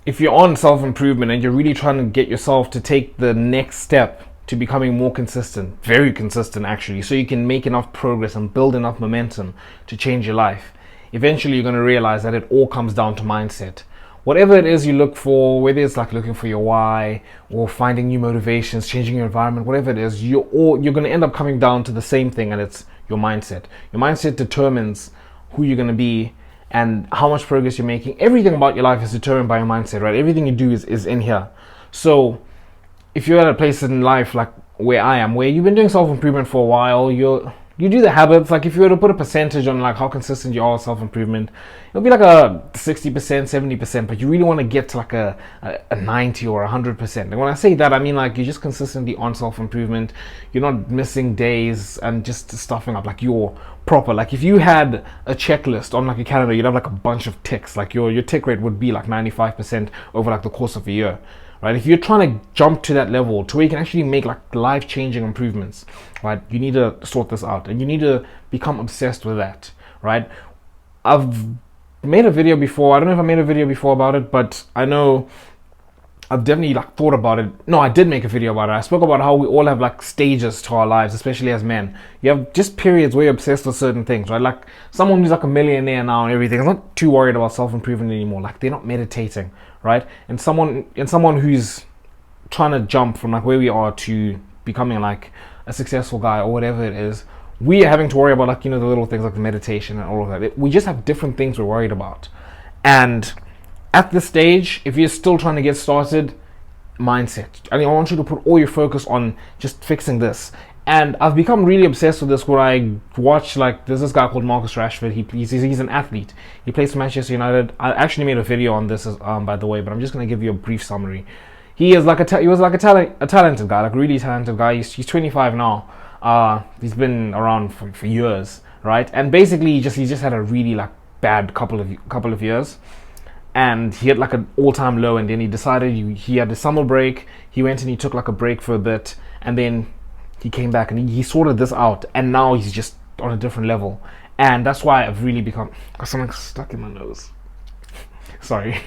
if you're on self-improvement and you're really trying to get yourself to take the next step to becoming more consistent, very consistent actually, so you can make enough progress and build enough momentum to change your life, eventually you're going to realize that it all comes down to mindset. Whatever it is you look for, whether it's like looking for your why or finding new motivations, changing your environment, whatever it is, you're going to end up coming down to the same thing, and it's your mindset. Your mindset determines who you're going to be and how much progress you're making. Everything about your life is determined by your mindset, right? Everything you do is in here. So if you're at a place in life like where I am, where you've been doing self-improvement for a while, you do the habits. Like if you were to put a percentage on like how consistent you are with self-improvement, it'll be like a 60%, 70%, but you really want to get to like a 90 or 100%. And when I say that, I mean like you're just consistently on self-improvement. You're not missing days and just stuffing up. Like you're proper. Like if you had a checklist on like a calendar, you'd have like a bunch of ticks. Like your tick rate would be like 95% over like the course of a year. Right? If you're trying to jump to that level to where you can actually make like life-changing improvements, right? You need to sort this out, and you need to become obsessed with that, right? I've made a video before. I don't know if I made a video before about it, but I know I've definitely like thought about it. No, I did make a video about it. I spoke about how we all have like stages to our lives, especially as men. You have just periods where you're obsessed with certain things, right? Like someone who's like a millionaire now and everything is not too worried about self-improvement anymore. Like they're not meditating, right? And someone who's trying to jump from like where we are to becoming like a successful guy or whatever it is, we are having to worry about like, you know, the little things like the meditation and all of that. We just have different things we're worried about. And at this stage, if you're still trying to get started, mindset. I mean, I want you to put all your focus on just fixing this. And I've become really obsessed with this where I watch, like, there's this guy called Marcus Rashford. He's an athlete. He plays for Manchester United. I actually made a video on this, by the way, but I'm just going to give you a brief summary. He was like a talented guy, like a really talented guy. He's 25 now. He's been around for years, right? And basically, he just had a really like bad couple of years. And he had like an all-time low, and then he decided he had a summer break. He went and he took like a break for a bit, and then he came back and he sorted this out, and now he's just on a different level. And that's why I've really become... Got something stuck in my nose. Sorry.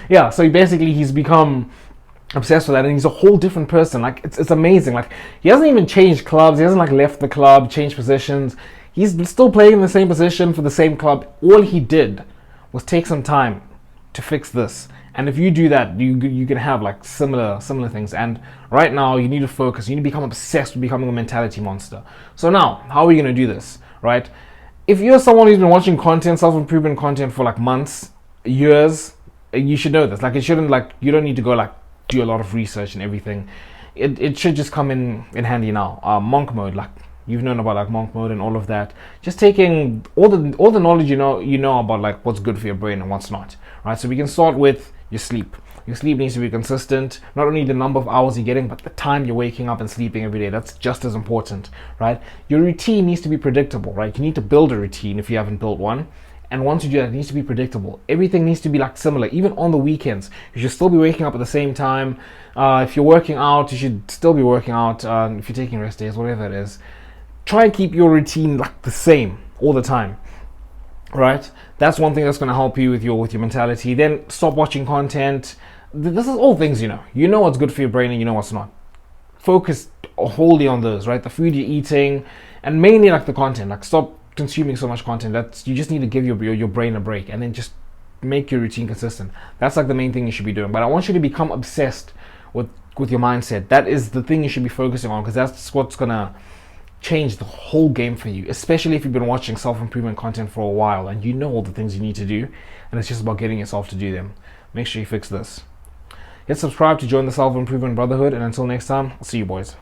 Yeah, so he's become obsessed with that, and he's a whole different person. Like it's amazing. Like he hasn't even changed clubs. He hasn't like left the club, changed positions. He's still playing in the same position for the same club. All he did was take some time to fix this, and if you do that, you can have like similar things. And right now you need to focus. You need to become obsessed with becoming a mentality monster. So now, how are we going to do this, right? If you're someone who's been watching content, self-improvement content for like months, years, you should know this. Like it shouldn't, like, you don't need to go like do a lot of research and everything. It should just come in handy now. Monk mode, like you've known about like monk mode and all of that. Just taking all the knowledge you know about like what's good for your brain and what's not. Right, so we can start with your sleep. Your sleep needs to be consistent. Not only the number of hours you're getting, but the time you're waking up and sleeping every day. That's just as important, right? Your routine needs to be predictable, right? You need to build a routine if you haven't built one. And once you do that, it needs to be predictable. Everything needs to be like similar. Even on the weekends, you should still be waking up at the same time. If you're working out, you should still be working out. If you're taking rest days, whatever it is, try and keep your routine like the same all the time. Right, that's one thing that's going to help you with your mentality. Then stop watching content. This is all things you know what's good for your brain and you know what's not. Focus wholly on those, right? The food you're eating, and mainly like the content. Like stop consuming so much content. You just need to give your brain a break, and then just make your routine consistent. That's like the main thing you should be doing. But I want you to become obsessed with your mindset. That is the thing you should be focusing on, because that's what's gonna change the whole game for you, especially if you've been watching self-improvement content for a while and you know all the things you need to do, and it's just about getting yourself to do them. Make sure you fix this. Hit subscribe to join the Self-Improvement Brotherhood, and until next time, I'll see you boys.